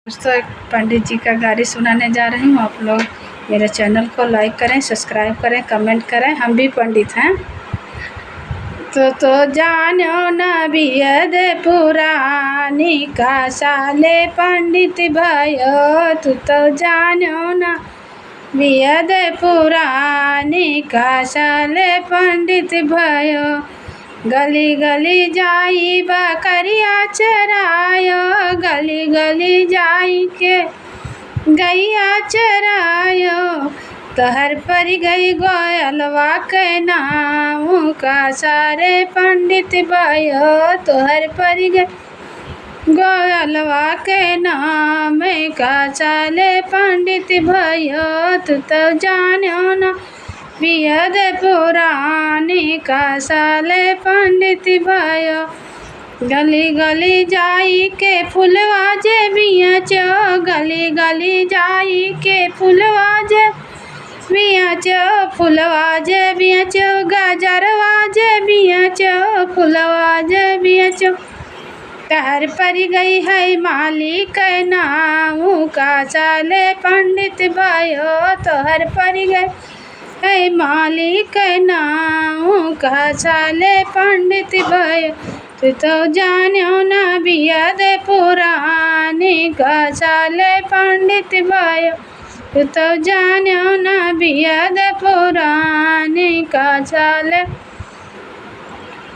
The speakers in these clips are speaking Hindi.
दोस्तों, एक पंडित जी का गारी सुनाने जा रही हूँ। आप लोग मेरे चैनल को लाइक करें, सब्सक्राइब करें, कमेंट करें। हम भी पंडित हैं। तो जानो न बियद पुरानी का साले पंडित भयो। तो जानो न बियद पुरानी का साले पंडित भयो। गली गली जाई बकरिया चरायो, गली गली जाई के गैया चरायो। तहर पर गई गोयलवा के नाम का सारे पंडित भयो। तोहर पर गई गोयलवा के नाम का साले पंडित भयो। तो जानो न बियद पुरानी का साले पंडित भयो। गली गली जाई के फुलवा जे बियाचो, गली गली जाई के फुलवा जे बियाचो, फुलवा जे बियाचो, गाजरवा जे बियाचो, फुलवा जे बियाचो। तहर पर गई है मालिक नाम का साले पंडित भयो। तोहर पर गई है मालिक नाम का साले पंडित भयो। तो जानो न बियद पुरानी का साले पंडित भयो। तो जानो न बियद पुरानी का साले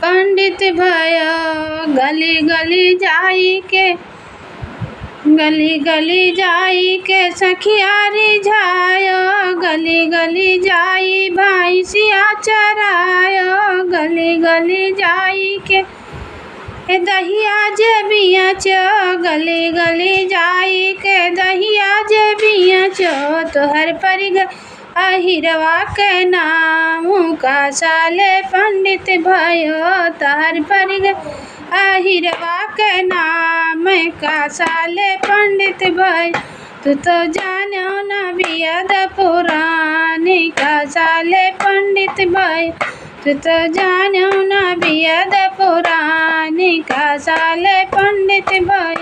पंडित भयो। गली गली जाई के, गली गली जाई के सखियारी झायो, गली गली जाई भैंसिया चरायो, गली गली जाई के दहिया जे बियाचो, गली गली जाई के दहिया जे बियाचो। तोहर पर गई अहिरवा के नाम का साले पंडित भयो। तोहर पर गई अहिरवा के नाम का साले पंडित भयो। तो जानो न बियद पुरानी का साले पंडित भयो। तो जानो न बियद पुरानी का साले पंडित भयो।